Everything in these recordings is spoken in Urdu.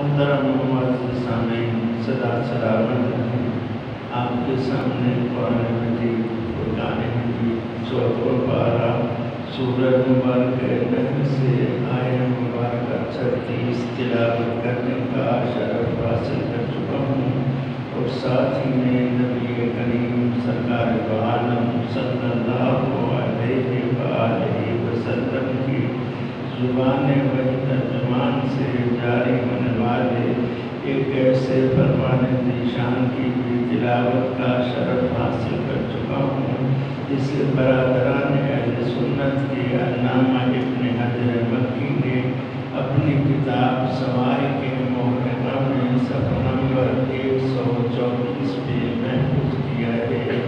محترم معزز سامعین، صدا سلامت ہیں۔ آپ کے سامنے قرآن مجید فرقان حمید چوتھا پارہ سورۃ مبارکہ نحل سے آیہ مبارکہ 36 تلاوت کرنے کا شرف حاصل کر چکا ہوں، اور ساتھ ہی میں نبی کریم سرکار دو عالم صلی اللہ علیہ وآلہ وسلم کی زبان وحی ترجمان سے جاری ہونے والے ایک ایسے فرمان ذیشان کی بھی تلاوت کا شرف حاصل کر چکا ہوں جسے برادران اہل سنت کے علامہ ابن حجر مکی نے اپنی کتاب سوائق محرقہ میں صفحہ نمبر 134 پہ محفوظ کیا ہے۔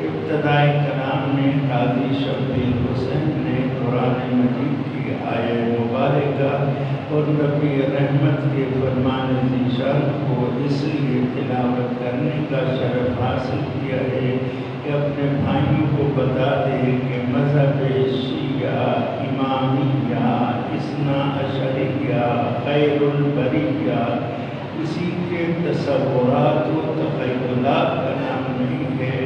ابتدائی کلام میں قاضی شبیر حسین نے قرآن مجید کی آیہ مبارکہ اور نبی رحمت کے فرمان ذیشان کو اس لیے تلاوت کرنے کا شرف حاصل کیا ہے کہ اپنے بھائیوں کو بتا دے کہ مذہب شیعہ، امامیہ، اثنا عشریہ، خیر البریہ کسی کے تصورات و تخیلات کا نام نہیں ہے،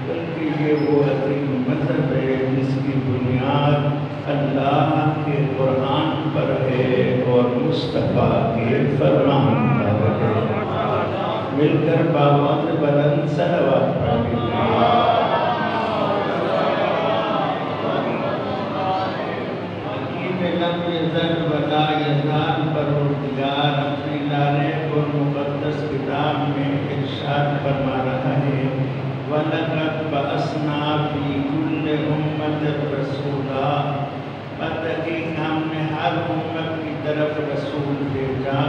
بلکہ یہ وہ عظیم مذہب ہے جس کی بنیاد اللہ کے قرآن پر ہے اور مصطفیٰ کے فرمان پر ہے۔ مل کر باوقت بلند صلوات پڑھیں۔ حکیم لم یزل ولا یزال پروردگار اپنی لالہ اور مقدس کتاب میں ارشاد فرما رہا ہے، وَلَقَدْ بَعَثْنَا فِي كُلِّ أُمَّةٍ رَسُولًا، بتحقیق ہم نے ہر امت کی طرف رسول بھیجا،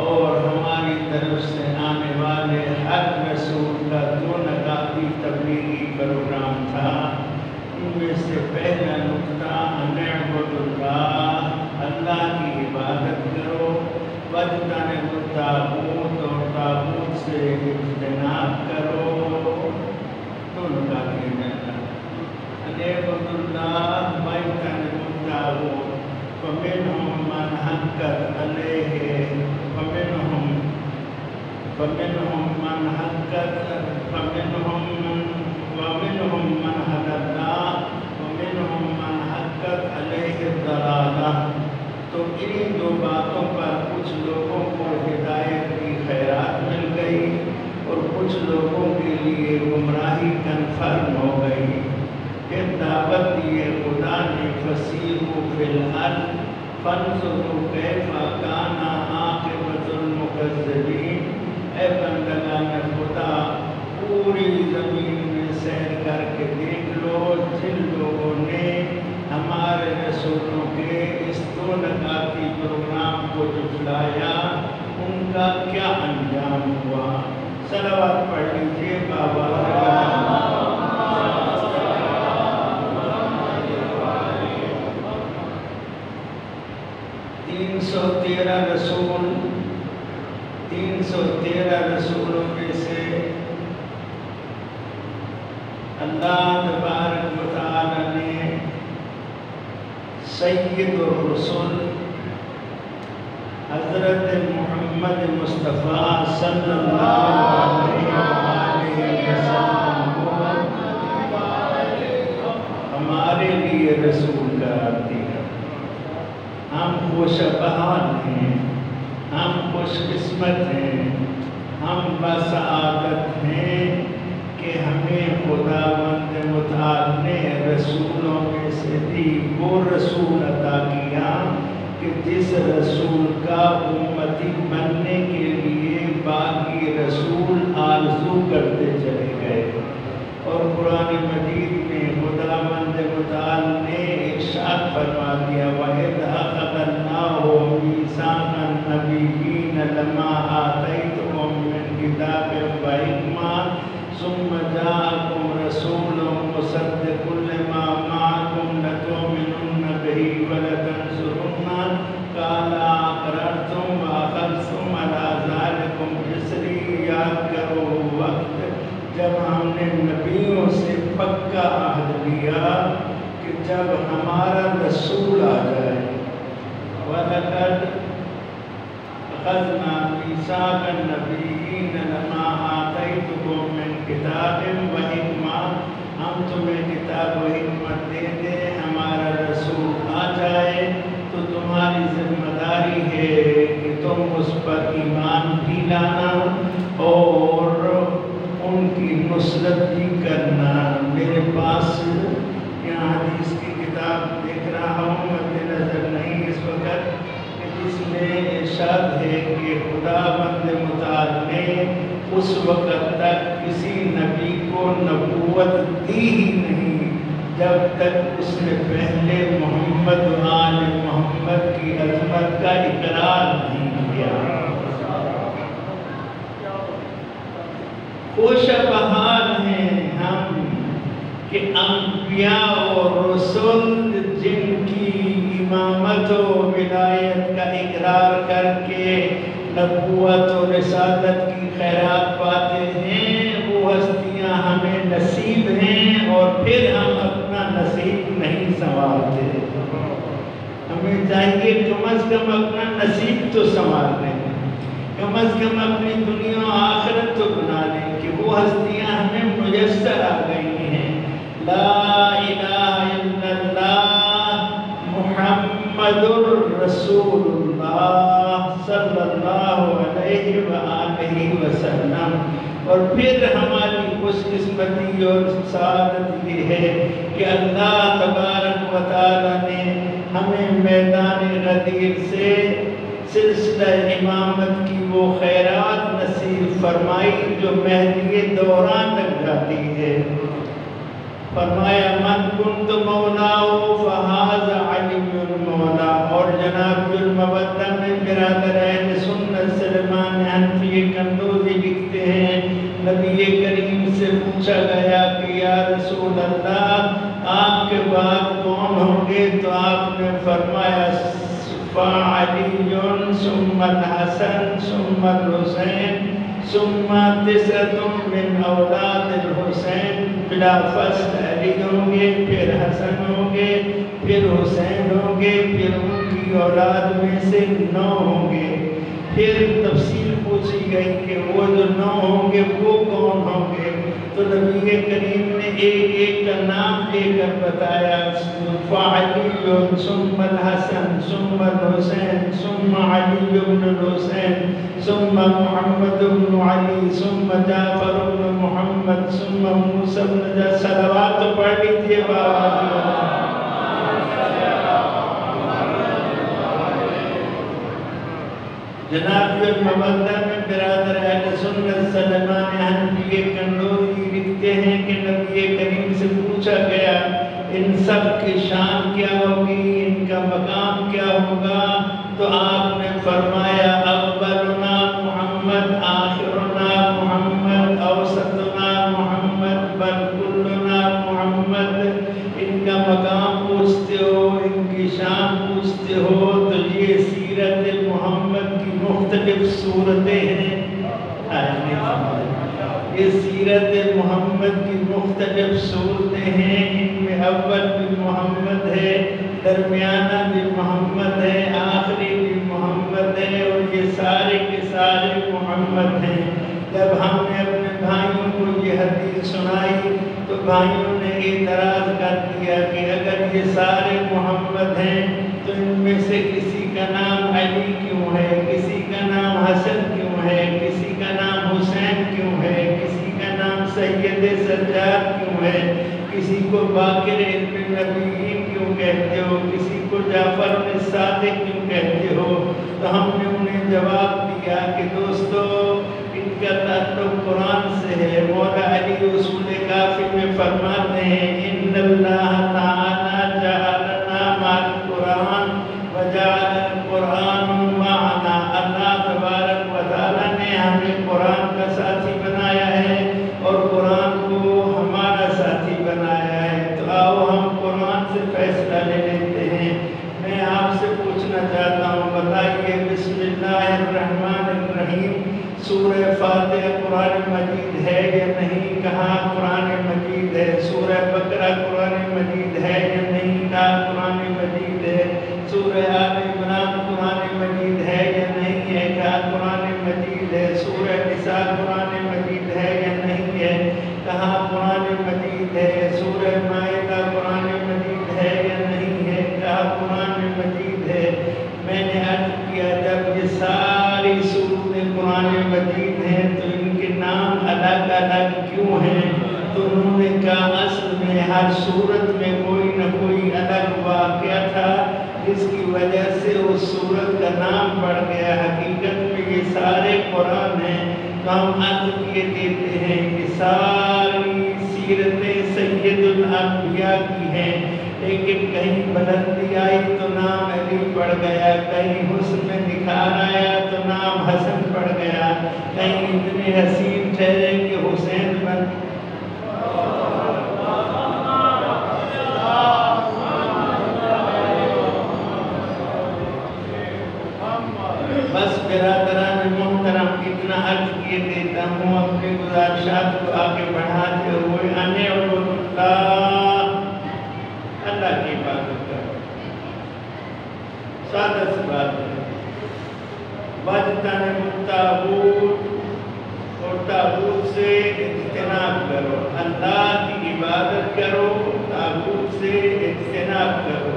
اور ہماری طرف سے آنے والے ہر رسول کا 2 نکاتی تبلیغی پروگرام تھا۔ ان میں سے پہلا نقطہ ان اعبدوا اللہ، اللہ کی عبادت کرو، واجتنبوا الطاغوت، اور طاغوت سے اجتناب کرو۔ 2 نکاتی ان اعبدوا اللہ واجتنبوا الطاغوت، فمنهم من حقت علیہ فمنهم من هدى الله ومنهم من حقت علیہ الضلالہ۔ تو انہی 2 باتوں پر کچھ لوگوں کو ہدایت کی خیرات مل گئی اور کچھ لوگوں کے لیے گمراہی کنفرم ہو گئی۔ پھر دعوت دیے خدا نے، فسیحوا فی الارض فانظروا کیف کان عاقبۃ المکذبین۔ اے بندگان خدا، پوری زمین میں سیر کر کے دیکھ لو جن لوگوں نے ہمارے رسولوں کے اس 2 نکاتی پروگرام کو جھٹلایا، ان کا کیا انجام ہوا۔ صلوات پڑھ لیجیے بابا۔ 313 رسولوں میں سے اللہ تبارک و تعالی نے سید الرسل حضرت محمد مصطفیٰ صلی اللہ علیہ وسلم کو ہمارے لیے رسول قرار دیا۔ ہم خوش بحال ہیں، ہم خوش قسمت ہیں، ہم بسعادت ہیں کہ ہمیں خداوند متعال نے رسولوں میں سے بھی وہ رسول عطا کیا کہ جس رسول کا امتی بننے کے لیے باقی رسول آرزو کرتے چلے گئے۔ اور قرآن مجید میں خداوند متعال نے ارشاد فرما دیا، وَإِذْ أَخَذَ اللَّهُ مِيثَاقَ النَّبِيِّينَ لَمَا آتَيْتُكُم مِّن كِتَابٍ وَحِكْمَةٍ ثُمَّ جَاءَكُمْ رَسُولٌ مُّصَدِّقٌ لِّمَا مَعَكُمْ لَتُؤْمِنُنَّ بِهِ وَلَتَنصُرُنَّهُ قَالَ أَقْرَرْتُمْ وَأَخَذْتُمْ عَلَىٰ ذَلِكُمْ إِصْرِي۔ یاد کرو وقت جب ہم نے نبیوں سے پکا عہد لیا کہ جب ہمارا رسول آ جائے، وَلَقَدْ أخذنا ميثاق النبيين لما آتيتكم من كتاب وحکمہ، ہم تمہیں کتاب و حکمت دے دیں، ہمارا رسول آ جائے تو تمہاری ذمہ داری ہے کہ تم اس پر ایمان بھی لانا اور ان کی نصرت بھی کرنا۔ میرے پاس یہاں حدیث کی کتاب دیکھ رہا ہوں، مد نظر نہیں اس وقت، جس میں ارشاد ہے کہ خدا بند متعال نے اس وقت تک کسی نبی کو نبوت دی ہی نہیں جب تک اس نے پہلے محمد و آل محمد کی عظمت کا اقرار نہیں کیا۔ خوش بحال ہیں ہم کہ انبیاء و رسول جن کی امامت و ولایت کا اقرار کر کے نبوت و رسالت کی خیرات پاتے ہیں، وہ ہستیاں ہمیں نصیب ہیں، اور پھر ہم اپنا نصیب نہیں سنوارتے۔ ہمیں چاہیے کم از کم اپنا نصیب تو سنوار لیں، کم از کم اپنی دنیا و آخرت تو بنا لیں کہ وہ ہستیاں ہمیں میسر آ گئی ہیں۔ لا الہ الا اللہ محمد الرسول اللہ صلی اللہ علیہ وآلہ وسلم۔ اور پھر ہماری خوش قسمتی اور سعادت یہ ہے کہ اللہ تبارک و تعالی نے ہمیں میدان غدیر سے سلسلہ امامت کی وہ خیرات نصیب فرمائی جو مہدی دوران تک جاتی ہے۔ فرمایا من کنت مولاہ فہذا علی المولا۔ اور جناب المودہ میں برادر اہل سنت سلمان حنفی قندوزی لکھتے ہیں، نبی کریم سے پوچھا گیا کہ یا رسول اللہ آپ کے بعد کون ہوں گے؟ تو آپ نے فرمایا فعلی ثم الحسن ثم الحسین ثم تسعۃ من اولاد الحسین، بلا فصل علی ہوں گے، پھر حسن ہوں گے، پھر حسین ہوں گے، پھر ان کی اولاد میں سے 9 ہوں گے۔ پھر تفصیل پوچھی گئی کہ وہ جو 9 ہوں گے وہ کون ہوں گے؟ تو نبی کریم نے ایک ایک کا نام لے کر بتایا، فعلی ثم الحسن ثم الحسین ثم علی بن الحسین ثم محمد بن علی ثم جعفر بن محمد ثم موسیٰ بن جعفر۔ صلوات تو پڑھ لیجئے بابا۔ جناب المودہ میں برادر اہل سنت سلمان حنفی قندوزی لکھتے ہیں کہ نبی کریم سے پوچھا گیا ان سب کی شان کیا ہوگی، ان کا مقام کیا ہوگا؟ تو آپ نے فرمایا اولنا محمد، آخرنا محمد، اوسطنا محمد، بل کلنا محمد۔ ان کا مقام پوچھتے ہو، ان کی شان پوچھتے ہو، تو یہ سیرت محمد کی مختلف صورتیں ہیں۔ یہ سیرت محمد کی مختلف صورتیں ہیں، ان میں اول بھی محمد ہے، درمیانہ بھی محمد ہے، آخری بھی محمد ہے، اور یہ سارے کے سارے محمد ہیں۔ جب ہم نے اپنے بھائیوں کو یہ حدیث سنائی تو بھائیوں نے اعتراض کر دیا کہ اگر یہ سارے محمد ہیں تو ان میں سے کسی کا نام علی کیوں ہے، کسی کا نام حسن کیوں ہے، کسی کا نام حسین کیوں ہے، کسی کا نام سید سجاد کیوں ہے، کسی کو باقر ابن نبیین کیوں کہتے ہو، کسی کو جعفر بن صادق کیوں کہتے ہو؟ تو ہم نے انہیں جواب دیا کہ دوستو ان کا تعلق قرآن سے ہے۔ مولا علی اصول کافی میں فرماتے ہیں ان اللہ تعالی جعلنا مع القرآن وجعل القرآن معنا۔ اللہ تبارک و تعالی نے ہمیں قرآن کا ساتھی بنایا ہے اور قرآن کو ہمارا ساتھی بنایا ہے۔ تو آؤ ہم قرآن سے فیصلہ لے لیتے ہیں۔ میں آپ سے پوچھنا چاہتا ہوں، بتائیے بسم اللہ الرحمن الرحیم سورہ فاتحہ قرآن مجید ہے یا نہیں؟ کہاں قرآن مجید ہے؟ سورہ بقرہ قرآن مجید ہے یا نہیں؟ کہاں قرآن مجید ہے؟ سورہ آل عمران قرآن مجید ہے یا نہیں ہے؟ کہاں ساتھ قرآن مجید ہے یا نہیں ہے؟ کہاں قرآن مجید ہے؟ سورہ مائدہ قرآن مجید ہے یا نہیں ہے؟ کہاں قرآن مجید ہے؟ میں نے عرض کیا جب یہ ساری سورتیں قرآن مجید ہیں تو ان کے نام الگ الگ کیوں ہیں؟ تو انہوں نے کہا اصل میں ہر سورت میں کوئی نہ کوئی الگ واقعہ تھا جس کی وجہ سے اس سورت کا نام پڑ گیا۔ حقیقت میں یہ سارے قرآن ہیں تو ہم عرض کیے دیتے ہیں کہ ساری سیرتیں سید الانبیاء کی ہیں، لیکن کہیں بلندی آئی تو نام علی پڑ گیا، کہیں حسن میں نکھار آیا تو نام حسن پڑ گیا، کہیں اتنے حسین ٹھہرے کہ حسین بن بس برادران محترم اتنا عرض کیے دیتا ہوں، اپنے گزارشات کو آگے بڑھاتے ہوئے اللہ کی عبادت کرو۔ سادہ سی بات ہے، واجتنب الطاغوت اور طاغوت سے اجتناب کرو، اللہ کی عبادت کرو، طاغوت سے اجتناب کرو۔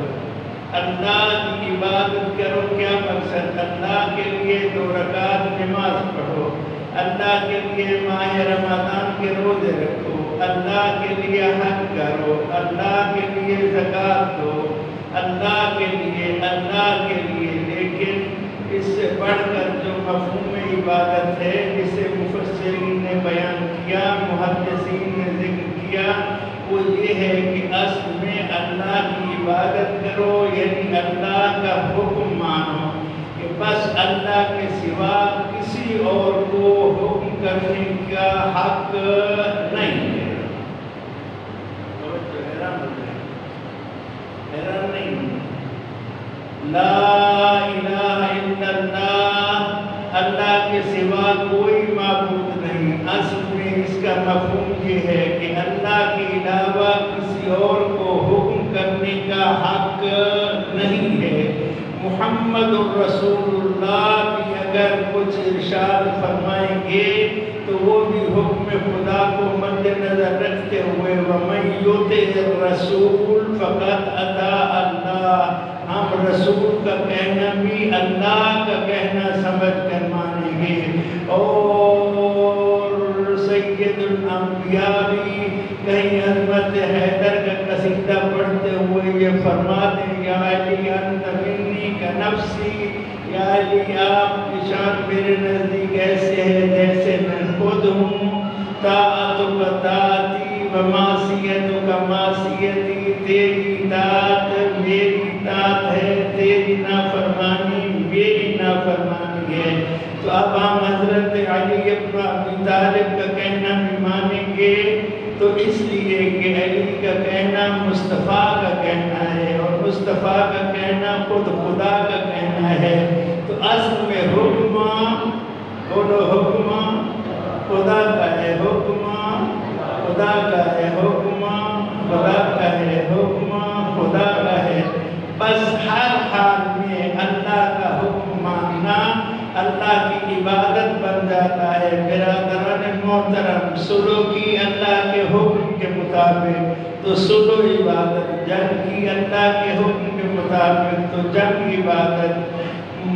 اللہ کی عبادت کرو کیا مقصد؟ اللہ کے لیے 2 رکعت نماز پڑھو، اللہ کے لیے ماہ رمضان کے روزے رکھو، اللہ کے لیے حج کرو، اللہ کے لیے زکوٰۃ دو، اللہ کے لیے لیکن اس سے بڑھ کر جو مفہوم عبادت ہے جسے مفسرین نے بیان کیا، محدثین نے ذکر کیا، وہ یہ ہے کہ اصل میں اللہ کی عبادت کرو، یعنی اللہ کا حکم مانو کہ بس اللہ کے سوا کسی اور کو حکم کرنے کا حق نہیں ہے۔ حیران نہیں، لا الہ الا اللہ، اللہ کے سوا کوئی معبود نہیں۔ اصل میں اس کا مفہوم یہ ہے کہ اللہ کے علاوہ کسی اور کو حکم کرنے کا حق نہیں ہے۔ محمد الرسول اللہ بھی اگر کچھ ارشاد فرمائیں گے تو وہ بھی حکم خدا کو مد نظر رکھتے ہوئے وَمَن يُطِعِ الرَّسُولَ فَقَدْ أَطَاعَ اللَّهَ، ہم رسول کا کہنا بھی اللہ کا کہنا سمجھ کر مانیں گے۔ اور سید الانبیاء بھی کہیں حضرت حیدر کا قصیدہ پڑھتے ہوئے یہ فرماتے ہیں یا علی انت منی کنفسی، یا علی آپ کی شان میرے نزدیک ایسے ہے جیسے میں خود ہوں، طاعتک طاعتی و معصیتک معصیتی، تیری اطاعت میری اطاعت ہے، تیری نافرمانی میری نافرمانی ہے۔ تو اب ہم حضرت علی ابن ابی طالب کا کہنا بھی مانیں گے تو اس لیے کہ علی کا کہنا مصطفیٰ کا کہنا ہے اور مصطفیٰ کا کہنا خود خدا کا کہنا ہے۔ تو اصل میں حکم بولو، حکم خدا کا ہے، حکم خدا کا ہے، حکم خدا کا ہے، حکم خدا کا ہے۔ بس ہر حال میں اللہ کا حکم ماننا اللہ کی عبادت بن جاتا ہے۔ برادران محترم، سلو کی اللہ کے حکم کے مطابق تو سلو عبادت، جنگ کی اللہ کے حکم کے مطابق تو جنگ عبادت،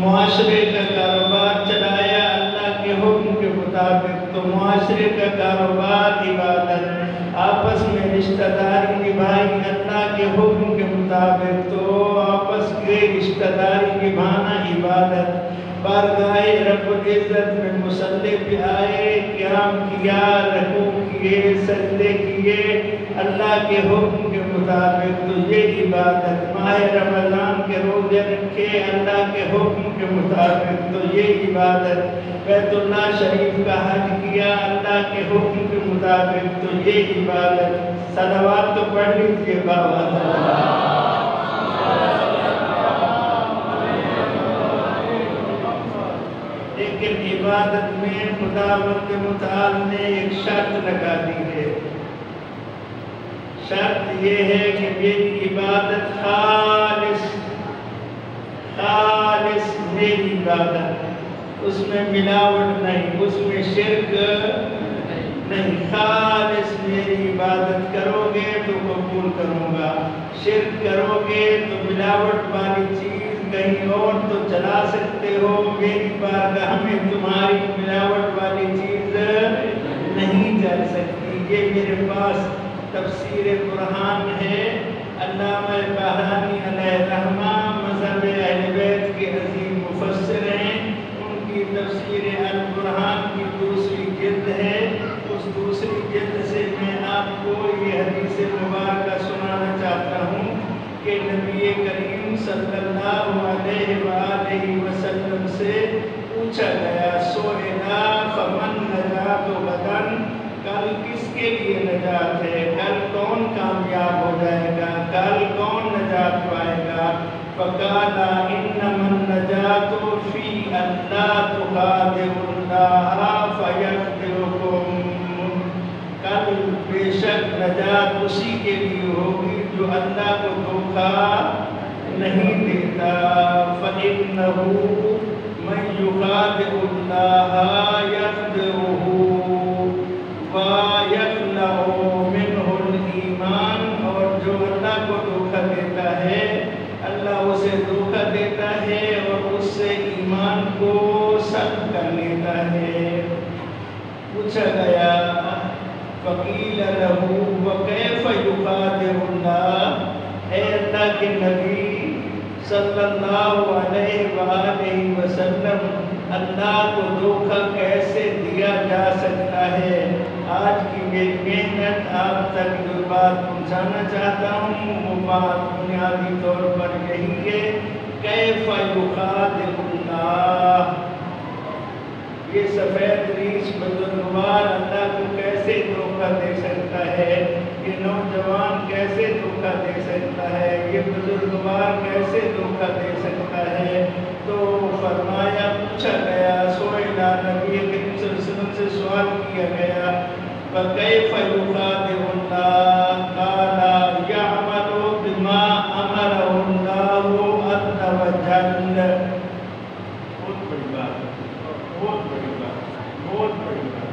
معاشرے کا کاروبار چلایا اللہ کے حکم کے مطابق تو معاشرے کا کاروبار عبادت، آپس میں رشتہ داری نبھائی اللہ کے حکم کے مطابق تو آپس کے رشتہ داری نبھانا عبادت، بارگاہ رب العزت میں مصلی پہ آئے، قیام کیا، رکوع کیے، سجدے کیے اللہ کے حکم کے مطابق تو یہ عبادت، ماہ رمضان کے روزے رکھے اللہ کے حکم کے مطابق تو یہ عبادت، بیت اللہ شریف کا حج کیا اللہ کے حکم کے مطابق تو یہ عبادت۔ صلوات تو پڑھ لیجیے بابا۔ لیکن عبادت میں خداوند متعال نے ایک شرط لگا دی ہے، شرط یہ ہے کہ میری عبادت خالص میری عبادت، اس میں ملاوٹ نہیں، اس میں شرک نہیں، خالص میری عبادت کرو گے تو قبول کروں گا، شرک کرو گے تو ملاوٹ والی چیز کہیں اور تو چلا سکتے ہو، میری بارگاہ میں تمہاری ملاوٹ والی چیز نہیں چل سکتی۔ یہ میرے پاس تفسیر برہان ہے، علامہ بہرانی علیہ رحمہ مذہب اہل بیت کے عظیم مفسر ہیں، ان کی تفسیر البرہان کی دوسری جلد ہے، اس دوسری جلد سے میں آپ کو یہ حدیث مبارکہ سنانا چاہتا ہوں کہ نبی کریم صلی اللہ علیہ وآلہ وسلم سے پوچھا گیا، سئلا فمن نجات غداً، کل کس کے لیے نجات ہے، کل کون کامیاب ہو جائے گا، کل کون نجات پائے گا؟ فقال انما النجات فی ان لا تخادعوا اللہ فیخدعکم، کل بے شک نجات اسی کے لیے ہوگی جو اللہ کو دھوکہ نہیں دیتا۔ فإنہ من یخادع اللہ یخدعہ وَيَخْلَعُ مِنْهُ الْإِيمَانِ، اور جو اللہ کو دھوکہ دیتا ہے اللہ اسے دھوکہ دیتا ہے اور اس سے ایمان کو سلب کر لیتا ہے۔ پوچھا گیا فَقِيلَ لَهُ وَكَيْفَ يُخَادِعُ اللَّهَ، اے اللہ کے نبی صلی اللہ علیہ وآلہ وسلم، اللہ کو دھوکہ کیسے دیا جا سکتا ہے؟ آج کی میری محنت آپ تک جو بات پہنچانا چاہتا ہوں وہ بات بنیادی طور پر یہی ہے، کیف یخادع اللہ، یہ سفید ریش بزرگوار اللہ کو کیسے دھوکہ دے سکتا ہے، یہ نوجوان کیسے دھوکہ دے سکتا ہے، یہ بزرگوار کیسے دھوکہ دے سکتا ہے؟ تو فرمایا، پوچھا گیا، سئلا، نبی کریم صلی اللہ علیہ وسلم سے سوال کیا گیا، فَكَيْفَ يُخَادِعُ اللَّهَ قَالَ يَعْمَلُ بِمَا أَمَرَهُ اللَّهُ عَزَّ وَجَلَّ۔ بہت بڑی بات، بہت بڑی بات، بہت بڑی بات،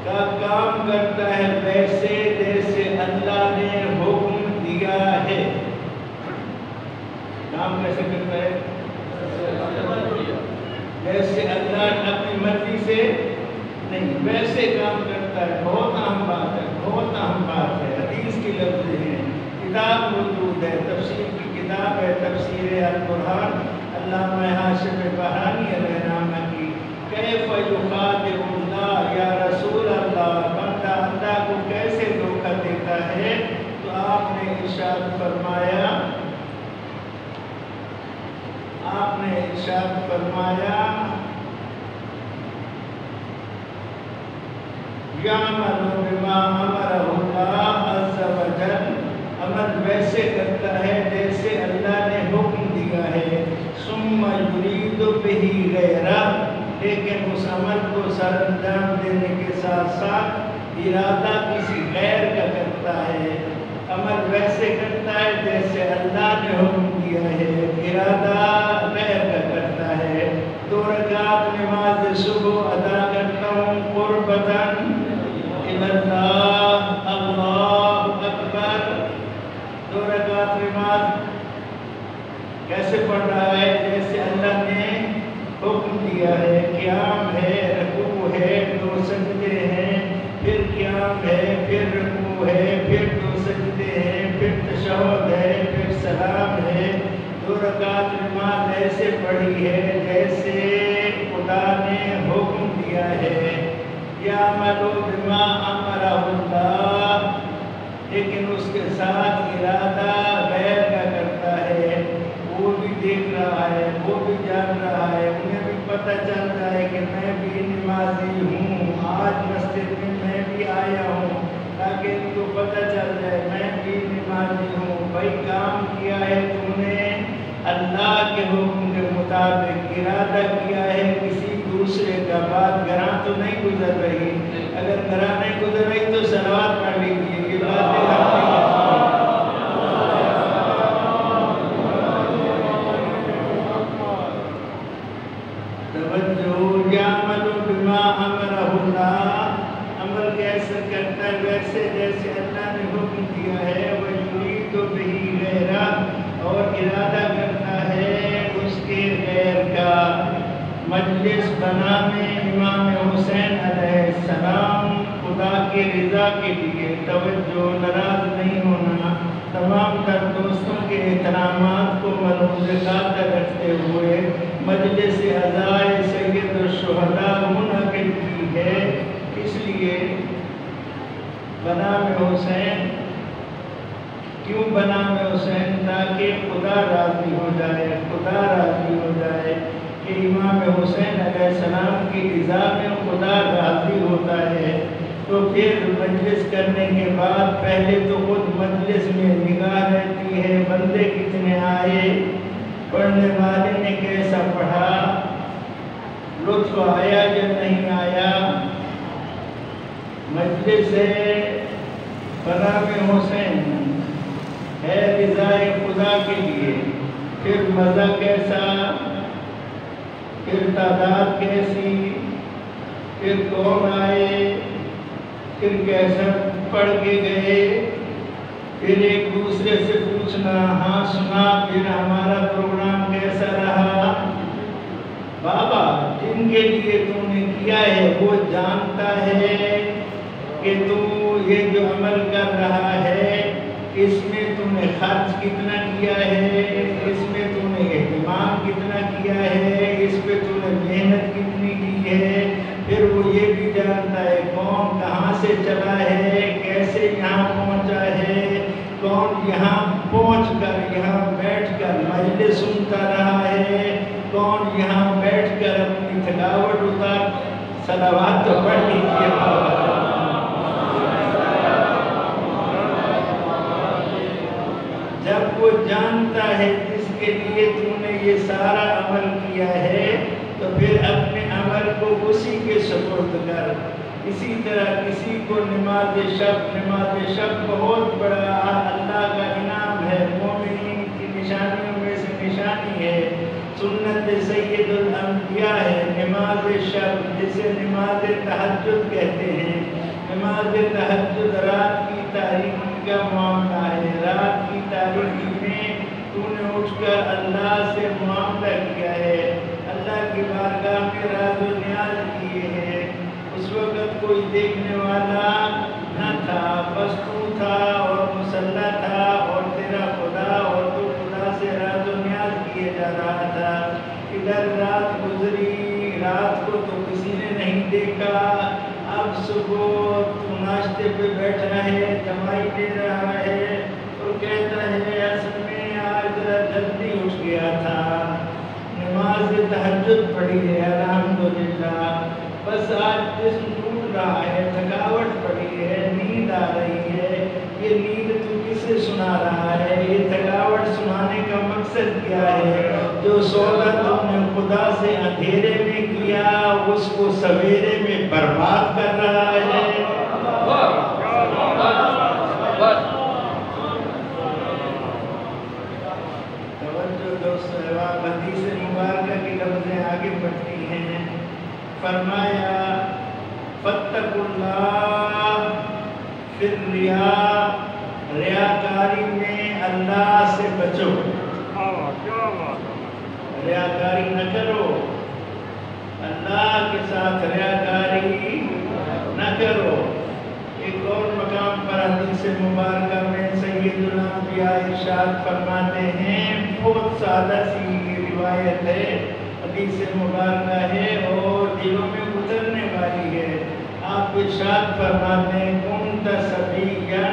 کا کام کرتا ہے ویسے جیسے اللہ نے حکم دیا ہے۔ کام کیسے کرتا ہے؟ جیسے اللہ اپنی مرضی سے نہیں، ویسے کام کرتا ہے۔ بہت اہم بات ہے، بہت اہم بات ہے، حدیث کی لفظ ہیں، کتاب موجود ہے، تفسیر کی کتاب ہے تفسیر البرہان علامہ ہاشم بہرانی علیہ رحمہ کی، کیف یخادع اللہ، یا رسول اللہ، بندہ اللہ کو کیسے دھوکہ دیتا ہے؟ تو آپ نے ارشاد فرمایا، یعمل بما امرہ اللہ عز وجل، عمل ویسے کرتا ہے جیسے اللہ نے حکم دیا ہے، ثم یرید بہ غیرہ، لیکن اس عمل کو سر انجام دینے کے ساتھ ساتھ ارادہ کسی غیر کا کرتا ہے، عمل ویسے کرتا ہے جیسے اللہ نے حکم دیا ہے، ارادہ غیر کا کرتا ہے۔ 2 رکعت نماز صبح ادا کرتا ہوں قربتاً اللہ، اللہ اکبر، 2 رکعت نماز کیسے پڑھ رہا ہے؟ جیسے اللہ نے حکم دیا ہے، قیام ہے، رکوع ہے، 2 سجدے ہیں، پھر قیام ہے، پھر رکوع ہے، پھر 2 سجدے ہیں، پھر تشہد ہے، پھر سلام ہے۔ 2 رکعت نماز ایسے پڑھی ہے جیسے خدا نے حکم دیا ہے، یعمل بما امرہ اللہ، لیکن اس کے ساتھ ارادہ غیر کا کرتا ہے، وہ بھی دیکھ رہا ہے، وہ بھی جان رہا ہے، انہیں بھی پتہ چلتا ہے کہ میں بھی نمازی ہوں، آج مسجد میں بھی آیا ہوں تاکہ ان کو پتہ چل جائے میں بھی نمازی ہوں۔ بھائی کام کیا ہے تم نے اللہ کے حکم کے مطابق، ارادہ کیا ہے کسی دوسرے کا، بات گراں تو نہیں گزر رہی، اگر گراں نہیں گزر رہی تو صلوات پڑھ لیجیے، یہ باتیں آپ نہیں کرتے۔ توجہ یعمل بما امرہ اللہ، عمل کیسا کرتا ہے ویسے جیسے اللہ نے حکم دیا ہے، ویرید بہ غیرہ، اور ارادہ کرتا ہے اس کے غیر کا۔ مجلس بنا میں امام حسین علیہ السلام خدا کی رضا کے لیے توجہ، ناراض نہیں ہونا، تمام تر دوستوں کے احترامات کو ملحوظ خاطر رکھتے ہوئے مجلس عزائے سید الشہداء منعقد کی ہے۔ اس لیے بنام حسین، کیوں بنام حسین؟ تاکہ خدا راضی ہو جائے، خدا راضی ہو جائے کہ امام حسین علیہ السلام کی رضا میں خدا راضی ہوتا ہے۔ تو پھر مجلس کرنے کے بعد پہلے تو خود مجلس میں نگاہ رہتی ہے، بندے کتنے آئے، پڑھنے والے نے کیسا پڑھا، لطف آیا یا نہیں آیا۔ مجلس بنام حسین ہے رضائے خدا کے لیے، پھر مزہ کیسا، پھر تعداد کیسی، پھر کون آئے، پھر کیسا پڑھ کے گئے، پھر ایک دوسرے سے پوچھنا، ہاں سنا، پھر ہمارا پروگرام کیسا رہا۔ بابا جن کے لیے تم نے کیا ہے وہ جانتا ہے کہ تو یہ جو عمل کر رہا ہے اس میں تم نے خرچ کتنا کیا ہے، اس میں تم نے اہتمام کتنا کیا ہے، اس پہ تم نے محنت کتنی کی ہے۔ پھر وہ یہ بھی جانتا ہے کون کہاں سے چلا ہے، کیسے یہاں پہنچا ہے، کون یہاں پہنچ کر یہاں بیٹھ کر مجلس سنتا رہا ہے، کون یہاں بیٹھ کر اپنی تھکاوٹ اتار۔ صلوات تو پڑھ لیجیے بابا۔ جب وہ جانتا ہے جس کے لیے تم نے یہ سارا عمل کیا ہے تو پھر اپنے عمل کو اسی کے سپرد کر۔ اسی طرح کسی کو نماز شب بہت بڑا اللہ کا انعام ہے، مومنین کی نشانیوں میں سے نشانی ہے، سنت سید الانبیاء ہے نماز شب، جسے نماز تہجد کہتے ہیں۔ نماز تہجد رات کی تاریکی کا معاملہ ہے، رات کی تاریکی میں تو نے اٹھ کر اللہ سے معاملہ کیا ہے، اللہ کی بارگاہ میں راز و نیاز کیے ہیں۔ اس وقت کوئی دیکھنے والا نہ تھا، بس تو تھا اور مسلح تھا اور تیرا خدا، اور تو خدا سے راز و نیاز کیے جا رہا تھا۔ ادھر رات گزری، رات کو تو کسی نے نہیں دیکھا، اب صبح تو ناشتے پہ بیٹھا ہے، دوائی دے رہا ہے اور کہتا ہے اصل میں آج ذرا جلدی اٹھ گیا تھا، نماز تہجد پڑھی ہے الحمدللہ، بس آج جسم ٹوٹ رہا ہے، تھکاوٹ پڑی ہے، نیند آ رہی ہے۔ یہ نیند تو کسے سنا رہا ہے؟ یہ تھکاوٹ سنانے کا مقصد کیا ہے؟ جو سودا تم نے خدا سے اندھیرے میں کیا اس کو سویرے میں برباد کر رہا ہے۔ توجہ دوست احباب، حدیث مبارکہ کی لفظیں آگے بڑھتی ہیں۔ فرمایا فاتقوا اللہ فی الریا، ریاکاری میں اللہ سے بچو، ریاکاری نہ کرو، اللہ کے ساتھ ریاکاری نہ کرو۔ ایک اور مقام پر حدیث مبارکہ میں سید الانبیاء ارشاد فرماتے ہیں، بہت سادہ سی روایت ہے، حدیث مبارکہ ہے اور دلوں میں اترنے والی ہے۔ آپ ارشاد فرماتے ہیں کنت صبیا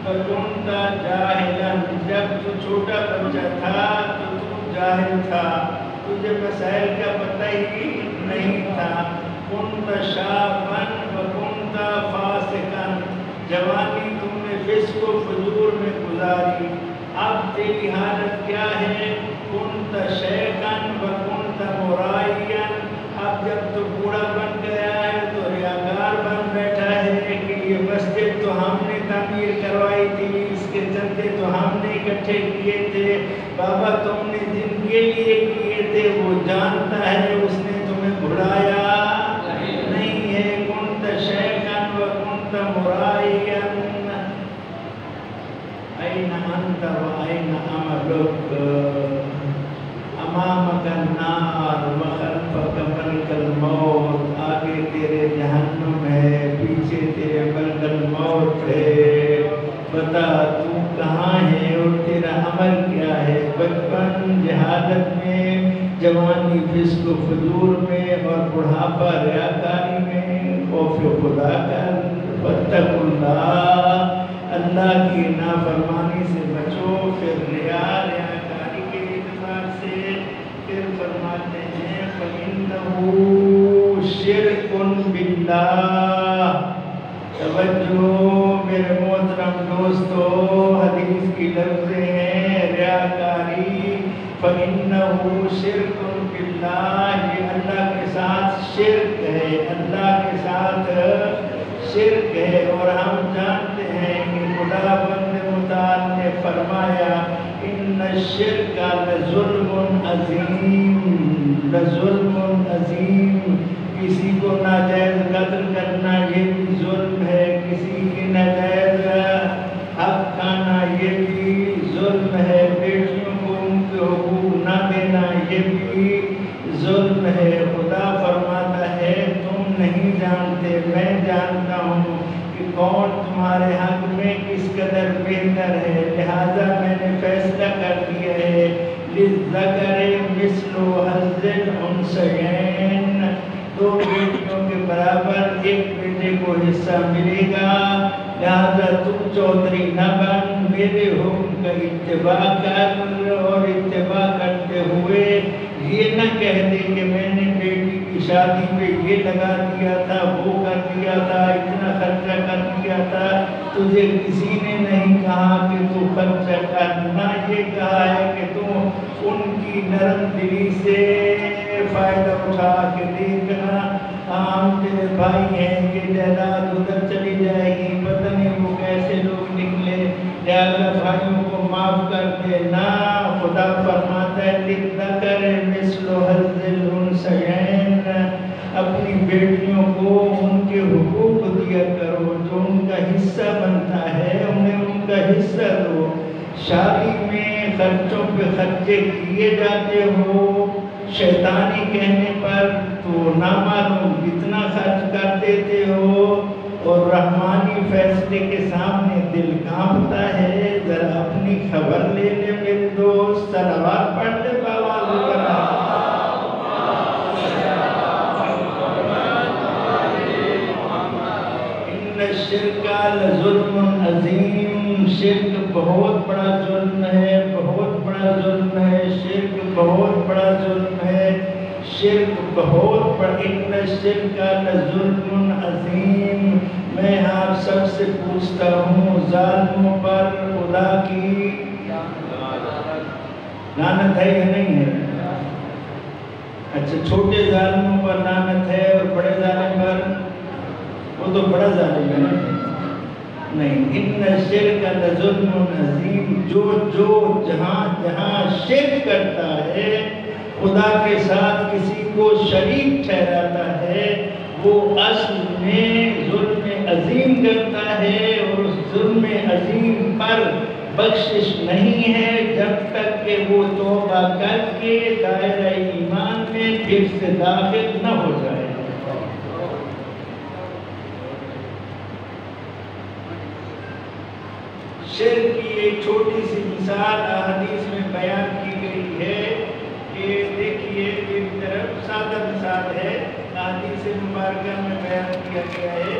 فکنت جاہلا، جب تو چھوٹا بچہ تھا تو جاہل تھا، تجھے مسائل کا پتہ ہی نہیں تھا۔ کنت شابا وکنت فاسقا، جوانی تم نے فسق و فجور میں گزاری، اب تیری حالت کیا ہے؟ کنت شیخا وکنت مرائیا، اب جب تو بوڑھا بن گیا ہے تو ریاکار بن بیٹھا ہے کہ یہ مسجد تو ہم نے تعمیر کروائی تھی، اس کے چندے تو ہم نے اکٹھے کیے تھے، بابا تم نے جن کے لیے کیے تھے وہ جانتا ہے، اس نے تمہیں فجور میں اور بڑھاپا ریاکاری میں، خوف خدا کر، واتقوا اللہ، اللہ کی نافرمانی سے بچو، پھر ریاکاری کے اعتبار سے پھر فرماتے ہیں فَإِنَّهُ شِرْكٌ بِاللَّهِ۔ توجہ میرے محترم دوستو، حدیث کی لفظیں ہیں ریاکاری، فَإِنَّهُ شِرْكٌ بِاللَّهِ، یہ اللہ کے ساتھ شرک ہے، اللہ کے ساتھ شرک ہے۔ اور ہم جانتے ہیں کہ خدا بند متعال نے فرمایا ان الشرک لظلم عظیم، لظلم عظیم، کسی کو ناجائز قتل کرنا یہ بھی ظلم ہے، کسی کی ناجائز حق کھانا یہ بھی ظلم ہے، بیٹیوں کو ان کے حقوق نہ دینا یہ بھی ظلم ہے۔ خدا فرماتا ہے تم نہیں جانتے، میں جانتا ہوں کہ کون تمہارے حق میں کس قدر بہتر ہے، لہذا میں نے فیصلہ کر دیا ہے لِلذَّكَرِ مِثْلُ حَظِّ الْأُنثَيَيْنِ، دو بیٹیوں کے برابر ایک بیٹے کو حصہ ملے گا، لہذا تم چودھری نہ بن، میرے حکم کا اتباع کر، اور اتباع کرتے ہوئے یہ نہ کہہ دے کہ میں نے بیٹی کی شادی پہ یہ لگا دیا تھا، وہ کر دیا تھا، اتنا خرچہ کر دیا تھا، تجھے کسی نے نہیں کہا کہ تو خرچہ کرنا، یہ کہا ہے کہ تو ان کی نرم دلی سے فائدہ اٹھا کے دیکھنا، ہم تیرے بھائی ہیں، یہ جائیداد ادھر چلی جائے گی، پتہ نہیں وہ کیسے لوگ نکلے، لہذا بھائیوں کو معاف کر دینا۔ خدا فرماتا ہے لِلذَّكَرِ مِثْلُ حَظِّ الْأُنثَيَيْنِ، اپنی بیٹیوں کو ان کے حقوق دیا کرو، جو ان کا حصہ بنتا ہے انہیں ان کا حصہ دو۔ شادی میں خرچوں پہ خرچے کیے جاتے ہو، شیطانی کہنے پر تو نہ معلوم کتنا خرچ کر دیتے ہو، اور رحمانی فیصلے کے سامنے دل کانپتا ہے۔ ذرا اپنی خبر لے لے میرے دوست، صلوات پڑھ لے باواز کرا۔ ان الشرک لظلم عظیم، شرک بہت بڑا ظلم ہے، بہت بڑا ظلم ہے، شرک بہت بڑا ظلم ہے، شرک بہت بڑا، ان الشرک لظلم عظیم۔ میں آپ سب سے پوچھتا ہوں ظالموں پر خدا کی لعنت ہے یا نہیں ہے؟ اچھا چھوٹے ظالموں پر لعنت ہے اور بڑے ظالم پر، وہ تو بڑا ظالم ہے نہیں۔ ان الشرک لظلم عظیم، جو جہاں جہاں شرک کرتا ہے، خدا کے ساتھ کسی کو شریک ٹھہراتا ہے، وہ اصل میں ظلم عظیم کرتا ہے، اور اس ظلم عظیم پر بخشش نہیں ہے جب تک کہ وہ توبہ کر کے دائرہ ایمان میں پھر سے داخل نہ ہو جائے۔ شرک کی ایک چھوٹی سی مثال حدیث میں بیان کی گئی ہے کہ دیکھیے، ایک طرف سادہ مثال ہے، حدیث مبارکہ میں بیان کیا گیا ہے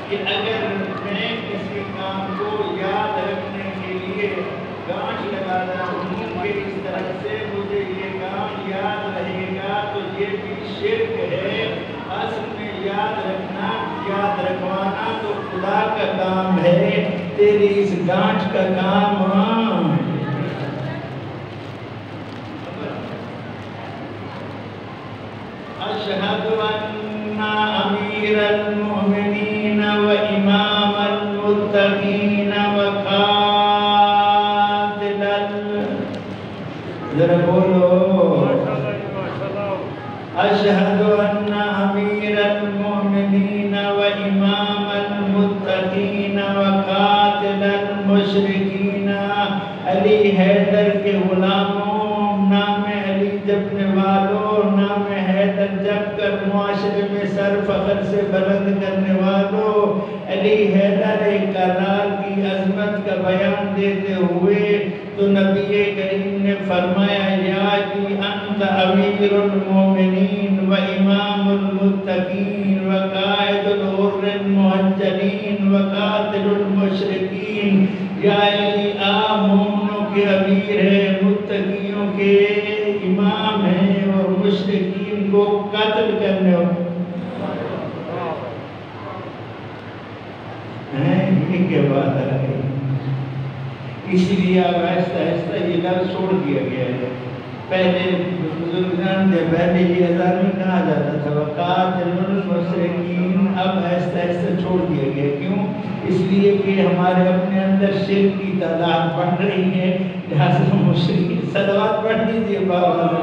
کہ اگر میں کسی کام کو یاد رکھنے کے لیے گانٹھ لگاتا ہوں کہ اس طرح سے مجھے یہ کام یاد رہے گا، تو یہ بھی شرک ہے۔ اصل میں یاد رکھنا، یاد رکھوانا تو خدا کا کام ہے، تیری اس گانٹھ کا کام اشہد ان امیر المؤمنین و امام المتقین و قاتل ذرا بولو، اشہد ان امیر المؤمنین و امام المتقین و قاتل المشرکین علی حیدر کے غلاموں، نام علی جپنے والوں، نام حیدر جپ کر معاشرے میں سر فخر سے بلند کرنے والوں، علی حیدر کرار کی عظمت کا بیان دیتے ہوئے تو نبی کریم نے فرمایا یا علی انت انت امیر المومنین و امام المتقین و قائد الغر المحجلین و قاتل المشرکین یا علی آپ مومنوں کے امیر ہیں، متقیوں کے امام ہیں اور مشرکین کو قتل کرنے والے ہیں۔ یہ کیا بات آ گئی؟ اسی لیے اب آہستہ آہستہ یہ لفظ چھوڑ دیا گیا ہے۔ پہلے بزرگان سے پہلے یہ اذان میں کہا جاتا تھا وقاتل المشرکین، اب آہستہ آہستہ چھوڑ دیا گیا۔ کیوں؟ اس لیے کہ ہمارے اپنے اندر شرک کی تعداد بڑھ رہی ہے، لہٰذا مشرکین صلوات پڑھ دیجیے بابا نے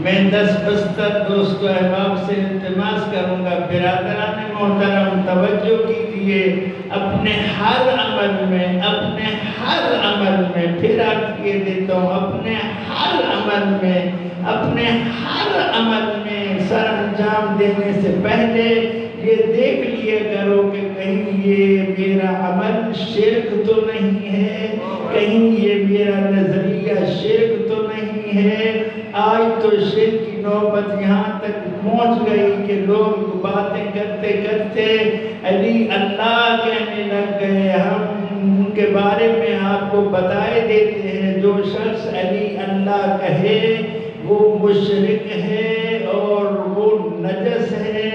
میں 10 بستر دوستو احباب سے التماس کروں گا، برادران محترم توجہ کیجئے، اپنے ہر عمل میں پھر عرض کیے دیتا ہوں، اپنے ہر عمل میں سر انجام دینے سے پہلے یہ دیکھ لیے کرو کہ کہیں یہ میرا عمل شرک تو نہیں ہے، کہیں یہ میرا نظریہ شرک تو نہیں ہے۔ آج تو شرک کی نوبت یہاں تک پہنچ گئی کہ لوگ باتیں کرتے کرتے علی اللہ کہنے لگ گئے۔ ہم ان کے بارے میں آپ کو بتائے دیتے ہیں، جو شخص علی اللہ کہے وہ مشرک ہے اور وہ نجس ہے،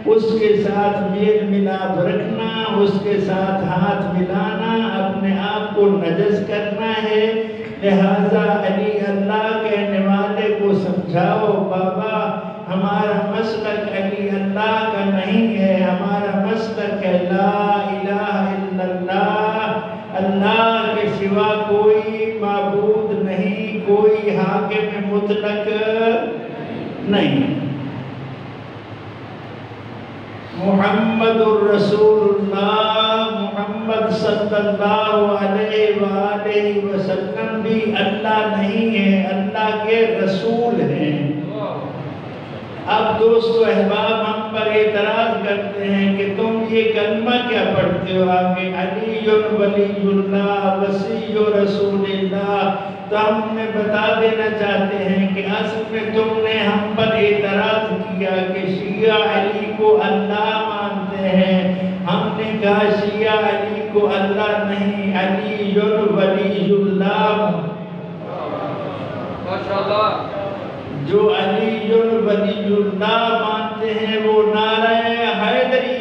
اس کے ساتھ میل ملاپ رکھنا، اس کے ساتھ ہاتھ ملانا اپنے آپ کو نجس کرنا ہے۔ لہٰذا علی اللہ کہنے والے کو سمجھاؤ بابا ہمارا مسلک علی اللہ کا نہیں ہے، ہمارا مسلک ہے لا الہ الا اللہ، اللہ کے سوا کوئی معبود نہیں، کوئی حاکم مطلق نہیں۔ محمد الرسول اللہ، محمد صلی اللہ علیہ وآلہ وسلم بھی اللہ نہیں ہے، اللہ کے رسول ہیں۔ اب دوستو احباب ہم پر اعتراض کرتے ہیں کہ تم یہ کلمہ کیا پڑھتے ہو آگے علی ولی اللہ وصی رسول اللہ، تو ہم نے بتا دینا چاہتے ہیں کہ اصل میں تم نے ہم پر اعتراض کیا کہ شیعہ علی کو اللہ مانتے ہیں۔ ہم نے کہا شیعہ علی کو اللہ نہیں، علی ولی اللہ، ماشاءاللہ جو علی ولی اللہ مانتے ہیں وہ نعرہ حیدری۔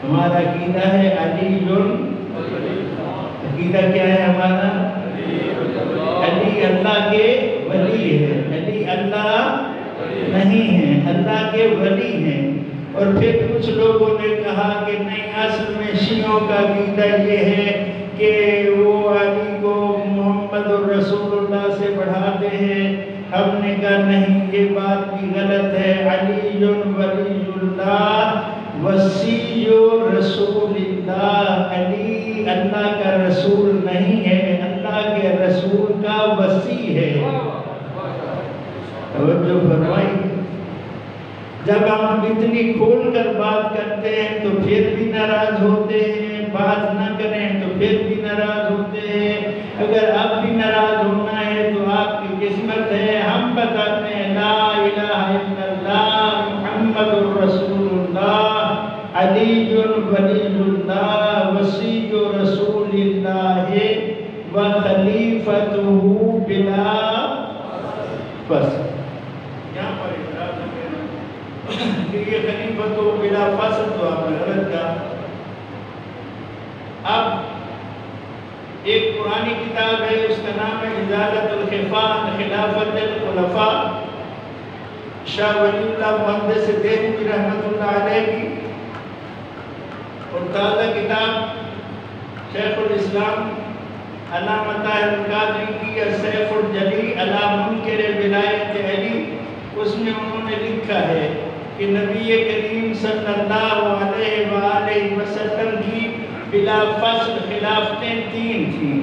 ہمارا عقیدہ ہے علی عقیدہ کیا ہے ہمارا؟ علی اللہ کے ولی ہے، علی اللہ نہیں ہے، اللہ کے ولی ہیں۔ اور پھر کچھ لوگوں نے کہا کہ نہیں، اصل میں شیعوں کا عقیدہ یہ ہے کہ وہ علی کو محمد الرسول اللہ سے بڑھاتے ہیں۔ ہم نے کہا نہیں، یہ بات بھی غلط ہے، علی ولی اللہ وصی رسول اللہ، علی اللہ کا رسول نہیں ہے، اللہ کے رسول کا وصی ہے۔ توجہ فرمائی، جب ہم اتنی کھول کر بات کرتے ہیں تو پھر بھی ناراض ہوتے ہیں، بات نہ کریں تو پھر بھی ناراض ہوتے ہیں۔ اگر اب بھی ناراض ہونا ہے تو آپ کی قسمت ہے، ہم بتاتے ہیں لا الہ الا اللہ محمد الرسول اللہ علی ولی اللہ وصی رسول اللہ وخلیفتہ بلا فصل۔ یہاں پر اعتراض ہے کہ یہ خلیفتہ بلا فصل تو آپ نے غلط کہا۔ اب ایک قرآنی کتاب ہے، اس کا نام ہے ازالۃ الخفاء عن خلافت الخلفاء، شاہ ولی اللہ محدث دہلوی رحمۃ اللہ علیہ کی، اور تازہ کتاب شیخ الاسلام علامہ طاہر القادری کی السیف الجلی علی منکر ولایت علی، اس میں انہوں نے لکھا ہے کہ نبی کریم صلی اللہ علیہ وآلہ وسلم کی بلا فصل خلافتیں 3 تھیں۔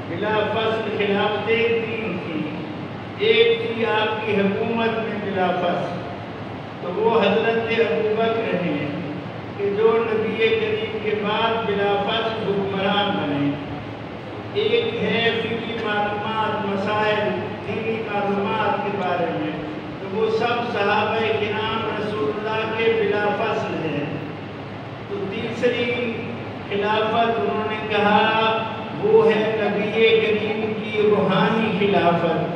بلا فصل خلافتیں 3 تھیں۔ ایک تھی آپ کی حکومت میں بلا فصل، تو وہ حضرت ابوبکر ہیں کہ جو نبی کریم کے بعد بلا فصل حکمران بنے. ایک ہے فقہی معلومات، مسائل دینی معلومات کے بارے میں، تو وہ سب صحابہ کرام رسول اللہ کے بلا فصل ہیں. تو تیسری خلافت انہوں نے کہا وہ ہے نبی کریم کی روحانی خلافت.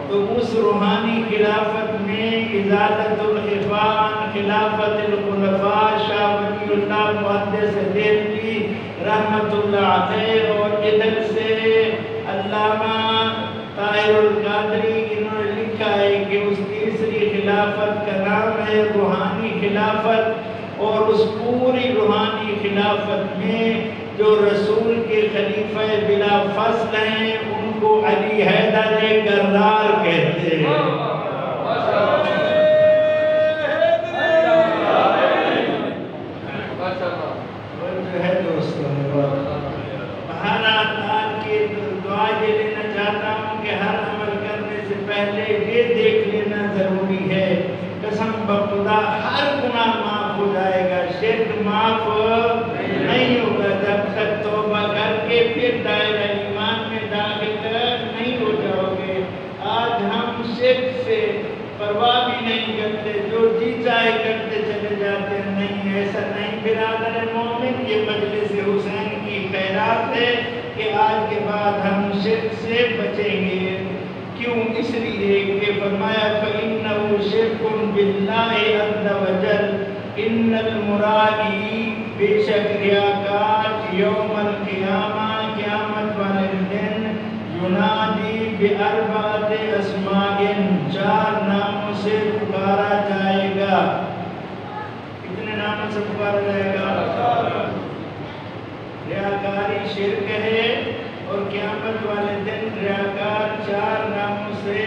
تو اس روحانی خلافت میں ازالت الخفان، خلافت الخلفاء شاہ ولی اللہ محدث دہلوی رحمت اللہ علیہ، اور ادھر سے علامہ طاہر القادری، انہوں نے لکھا ہے کہ اس تیسری خلافت کا نام ہے روحانی خلافت. اور اس پوری روحانی خلافت میں جو رسول کے خلیفہ بلا فصل ہیں ان کو علی حیدر کرار کہتے ہیں. جو ہے دوستوں بہرحال کے دعا یہ لینا چاہتا ہوں کہ ہر عمل کرنے سے پہلے یہ دیکھ لینا ضروری ہے، قسم بخدا ہر گناہ معاف ہو جائے گا، شرک معاف نہیں ہوگا جب تک توبہ کر کے پھر دائرہ ایمان میں داخل نہیں ہو جاؤ گے. آج ہم شرک سے پرواہ بھی نہیں کرتے، جو جی چاہے کرتے چلے جاتے ہیں. نہیں، ایسا نہیں برادر مومن. یہ مجلس حسین کی خیرات ہے کہ آج کے بعد ہم شرک سے بچیں گے. کیوں؟ اس لیے کہ فرمایا فَإِنَّهُ شِرْكٌ بِاللَّهِ عَزَّ وَجَلَّ إِنَّ الْمُرَائِي بے شک ریاکار یوم القیامہ قیامت والے دن ینادی بِأَرْبَعَةِ أَسْمَاءٍ 4 ناموں سے پکارا جائے گا. کتنے ناموں سے پکارا جائے گا؟ ریاکاری شرک ہے اور قیامت والے دن ریاکار 4 ناموں سے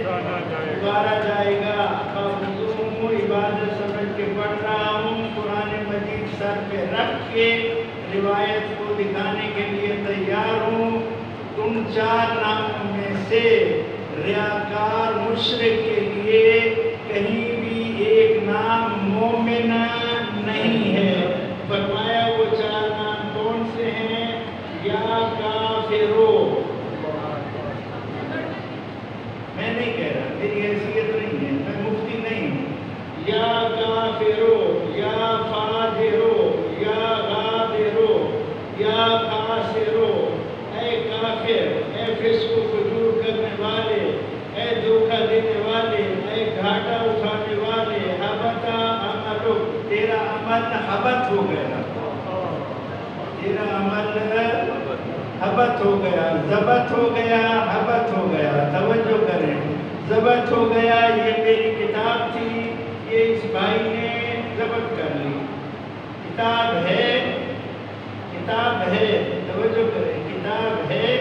پکارا جائے گا. عبادت سمجھ کے پڑھ رہا ہوں، قرآن مجید سر پہ رکھ کے روایت کو دکھانے کے لیے تیار ہوں. ان 4 ناموں میں سے ریاکار مشرک کے لیے کہیں بھی ایک نام مومن نہیں ہے. فرمایا وہ 4 نام کون سے ہیں؟ یا کافرو. میں نہیں کہہ رہا، میری حیثیت نہیں ہے، میں مفتی نہیں ہوں. یا کافرو، یا فاجرو، یا غادرو، یا خاسرو. اے کافر، اے فسق و فجور کرنے والے، اے دھوکہ دینے والے، اے گھاٹا اٹھانے والے، حبطا عملو، تیرا عمل حبط ہو گیا، تیرا عمل حبط ہو گیا، ضبط ہو گیا، حبط ہو گیا. توجہ کریں، ضبط ہو گیا. یہ میری کتاب تھی، یہ اس بھائی نے ضبط کر لی. کتاب ہے، کتاب ہے، توجہ کریں، کتاب ہے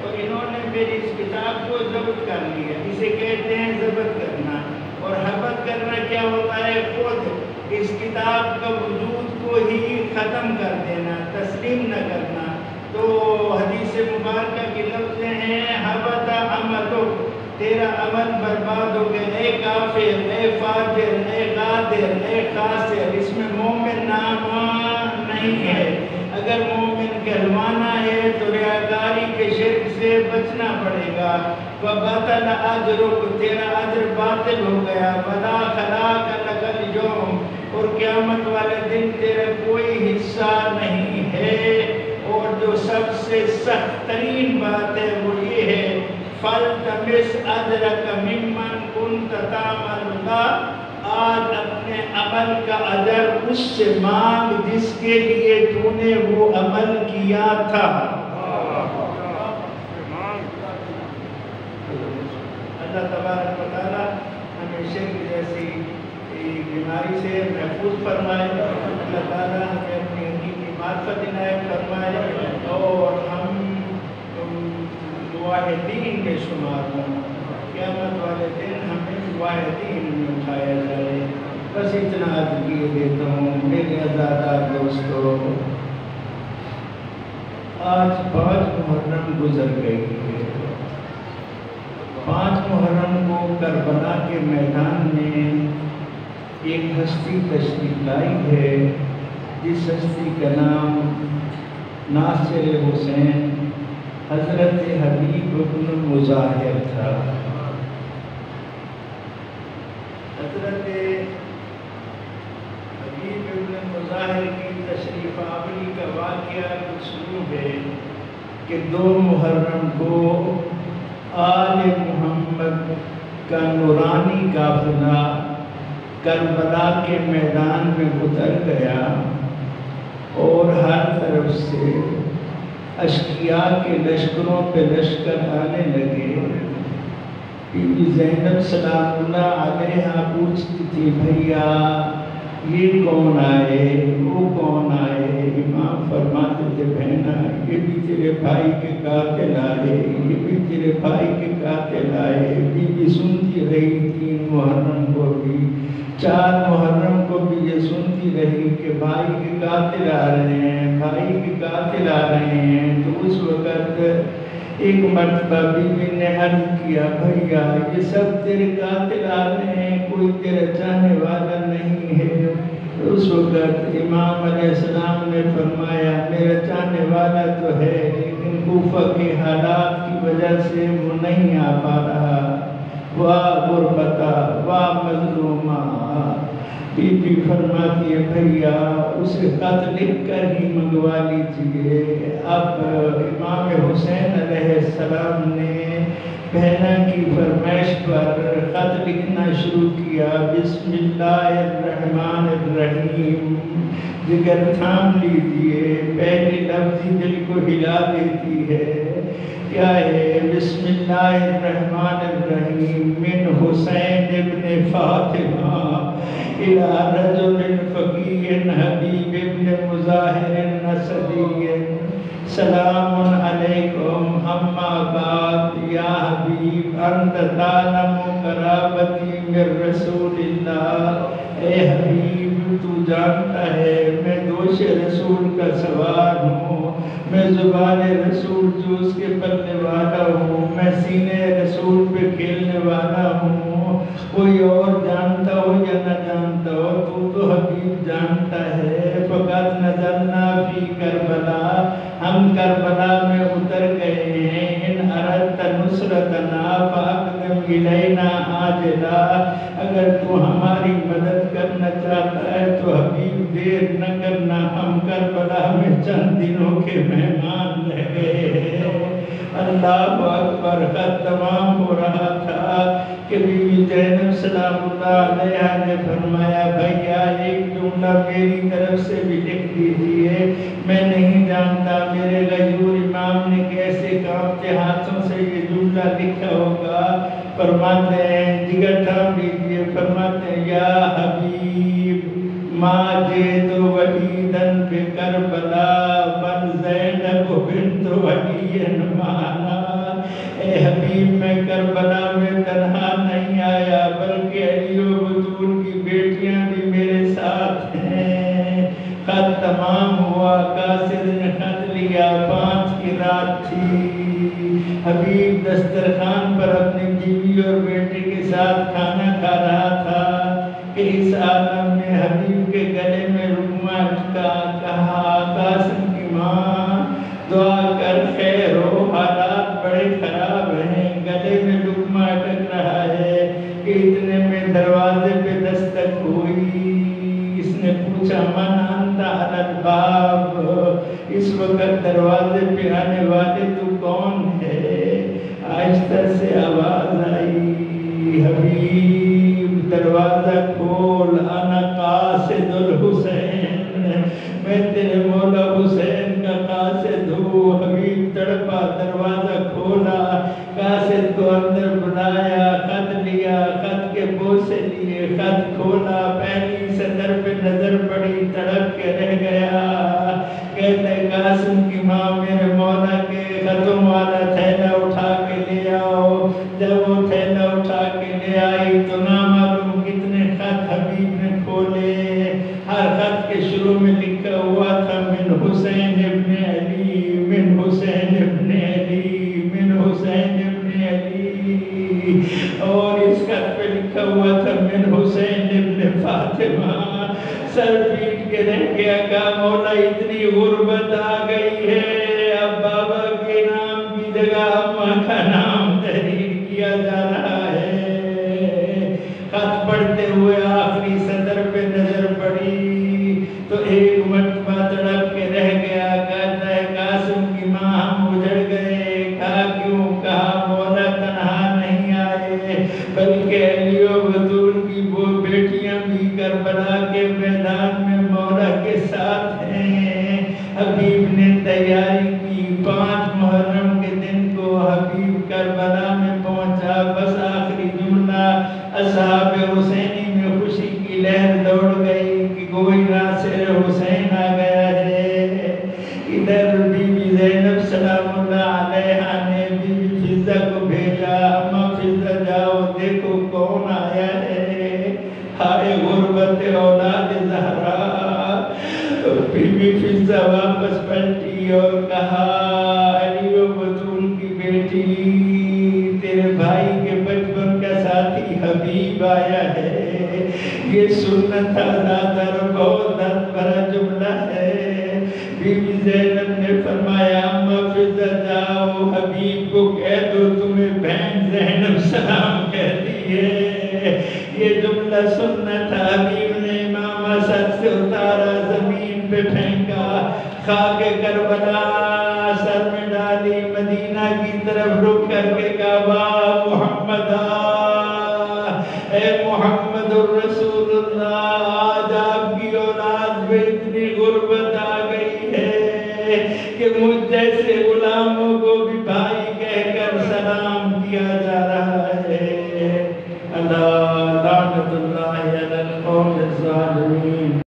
تو انہوں نے میری اس کتاب کو ضبط کر لیا. اسے کہتے ہیں ضبط کرنا. اور حبط کرنا کیا ہوتا ہے؟ خود اس کتاب کا وجود کو ہی ختم کر دینا، تسلیم نہ کرنا. تو حدیث مبارکہ کے لفظ ہیں حبط عملک، تیرا عمل برباد ہو گیا. اے کافر، اے فاجر، اے غادر، اے خاسر. اس میں مومن نام نہیں ہے. اگر مومن کہلوانا ہے تو ریاکاری کے شرک سے بچنا پڑے گا. وَبَطَلَ أَجْرُكَ، تیرا اجر باطل ہو گیا. وَلَا خَلَاقَ لَكَ الْيَوْمَ، اور قیامت والے دن تیرا کوئی حصہ نہیں ہے. اور جو سب سے سخت ترین بات ہے وہ یہ ہے فَلْتَمِسْ أَجْرَكَ مِمَّنْ كُنْتَ تَعْمَلُ لَهُ، آج اپنے عمل کا اجر اس سے مانگ جس کے لیے تو نے وہ عمل کیا تھا. اللہ تبارک و تعالی ہمیں شرک جیسی بیماری سے محفوظ فرمائے. اللہ تعالی ہمیں اپنی حقیقی معرفت عنایت فرمائے اور ہم واحدین میں شمار ہوں. قیامت والے دن ہمیں واحدین میں اٹھایا جائے. بس اتنا عرض کیے دیتا ہوں میرے عزیز دوستو. آج 5 محرم گزر گئی ہے. 5 محرم کو کربلا کے میدان میں ایک ہستی تشریف لائی ہے جس ہستی کا نام ناصر حسین حضرت حبیب بن مظاہر تھا۔ حضرت حبیب بن مظاہر کی تشریف آوری کا واقعہ کچھ یوں ہے کہ 2 محرم کو آل محمد کا نورانی قافلہ کربلا کے میدان میں اتر گیا اور ہر طرف سے اشقیاء کے لشکروں پہ لشکر آنے لگے۔ بی بی زینب سلام اللہ علیہا پوچھتی تھی بھیا یہ کون آئے وہ کون آئے؟ امام فرماتے تھے بہنا یہ بھی تیرے بھائی کے قاتل آئے، یہ بھی تیرے بھائی کے قاتل آئے۔ بی بی سنتی رہی 3 محرم کو بھی، 4 محرم کو بھی یہ سنتی رہی کہ بھائی کے قاتل آ رہے ہیں، بھائی کے قاتل آ رہے ہیں۔ تو اس وقت ایک مرتبہ بی بی نے عرض کیا بھیا یہ سب تیرے قاتل آ رہے ہیں، کوئی تیرا چاہنے والا نہیں ہے۔ اس وقت امام علیہ السلام نے فرمایا میرا چاہنے والا تو ہے لیکن کوفہ کے حالات کی وجہ سے وہ نہیں آ پا رہا۔ واہ غربتا واہ مظلومہ۔ بی بی فرماتی ہے بھیا اسے خط لکھ کر ہی منگوا لیجئے۔ اب امام حسین علیہ السلام نے بہنہ کی فرمائش پر خط لکھنا شروع کیا۔ بسم اللہ الرحمن الرحیم۔ جگر تھام لیجئے، پہلی لفظ دل کو ہلا دیتی ہے۔ کیا ہے؟ بسم اللہ الرحمن الرحیم من حسین ابن فاطمہ الى رجل فقی حبیب ابن مظاہر اسدی سلام علیکم اما بعد یا حبیب انت تعلم قرابتی من رسول اللہ۔ اے حبیب تو جانتا ہے میں دوش رسول کا سوار ہوں، میں زبان رسول جو اس کے پلنے والا ہوں، میں سینے رسول پہ کھیلنے والا ہوں۔ کوئی اور جانتا ہو یا نہ جانتا ہو تو حبیب جانتا ہے۔ فقط نظرنا فی کربلا، ہم کربلا میں اتر گئے ہیں۔ ان اردت نصرتنا فاقدم الینا عاجلا، اگر تو ہماری مدد کرنا چاہتا ہے تو حبیب دیر نہ کرنا، ہم کربلا میں چند دنوں کے مہمان رہ گئے ہیں۔ اللہ اکبر۔ خط تمام ہو رہا تھا کہ بی بی زینب سلام اللہ علیہا نے فرمایا بھیا ایک جملہ میری طرف سے بھی لکھ دیجئے، میں نہیں جانتا میرے غیور امام نے کیسے کانپتے ہاتھوں سے یہ جملہ لکھا ہوگا۔ فرماتے ہیں جگر تھام لیجئے، فرماتے ہیں یا حبیب ما جئت وحیدا بکربلا بل زینب بنت ولی معنا۔ اے حبیب میں کربلا میں تنہا نہیں آیا بلکہ علی و بطول کی بیٹیاں بھی میرے ساتھ ہیں۔ خط تمام ہوا، قاصد نے خط لیا، 5 کی رات تھی۔ حبیب دسترخوان پر اپنی بیوی اور بیٹے کے ساتھ کھانا کھا رہا تھا کہ اس عالم میں حبیب کے گلے میں رکما اٹکا۔ کہا قاسم کی ماں دعا کر خیر ہو، حالات بڑے خراب ہیں، گلے میں رکما اٹک رہا ہے کہ اتنے میں دروازے پہ دستک ہوئی۔ اس نے پوچھا من انت علی الباب، اس وقت دروازے پہ آنے والے تو کون ہے؟ آہستہ سے آواز آئی حبیب دروازہ کھول، انا قاصد الحسین، میں تیرے مولا حسین کا قاصد ہوں۔ حبیب تڑپا، دروازہ کھولا، قاصد کو اندر بلایا، خط لیا، خط کے بوسے لیے، خط کھولا، پہلی سطر پہ نظر پڑی، تڑپ کے رہ گیا۔ کہتے قاسم کی ماں میرے مولا کے خطوں والا تھیلا اٹھا کے لے آؤ۔ جب وہ تھیلا اٹھا کے لے آئی تو نہ معلوم کتنے خط حبیب نے کھولے۔ ہر خط کے شروع میں لکھا ہوا تھا من حسین ابن علی، من حسین ابن علی، من حسین ابن علی، اور اس خط پہ لکھا ہوا تھا من حسین ابن فاطمہ۔ کہا مولا اتنی غربت آ گئی ہے، اب بابا کے نام کی جگہ اماں کا نام تحریر کیا جا رہا ہے۔ خط پڑھتے ہوئے آخری سطر پہ نظر پڑی تو ایک مرتبہ تڑپ کے رہ گیا، کہتا ہے قاسم کی ماں ہم اجڑ گئے۔ کہا کیوں؟ کہا مولا تنہا نہیں آئے بلکہ علی و بطول کی وہ بیٹیاں بھی کربلا کے میدان میں مولا کے ساتھ ہیں۔ حبیب نے تیاری کی، 5 محرم کے دن کو حبیب کربلا میں پہنچا۔ بس آخری جملہ اصحاب حسینی میں خوشی کی لہر دوڑ گئی کہ کوئی ناصر حسین آ گیا ہے۔ ادھر بی بی زینب سلام اللہ علیہا نے بی بی فضہ کو بھیجا، اماں فضہ جاؤ دیکھو کون آیا ہے۔ ہائے غربت اولاد زہرا۔ بی بی فضہ واپس پلٹی اور کہا علی و بطول کی بیٹی تیرے بھائی کے بچپن کا ساتھی حبیب آیا ہے۔ یہ سنت آزاد اور بہت درد بھرا جملہ ہے۔ بی بی زینب نے فرمایا اماں فضہ جاؤ حبیب کو کہہ دو تمہیں بہن زینب سلام کہتی ہے۔ یہ جملہ سننا تھا۔ حبیب نے امام اسد سے اتارا، زمین پہ پھینکا، خاک کربلا سر میں ڈالی، مدینہ کی طرف رک کر کے کہا واہ محمد اے محمد الرسول اللہ، آج آپ کی اولاد میں اتنی غربت آ گئی ہے کہ مجھ جیسے غلاموں کو بھی بھائی کہہ کر سلام کیا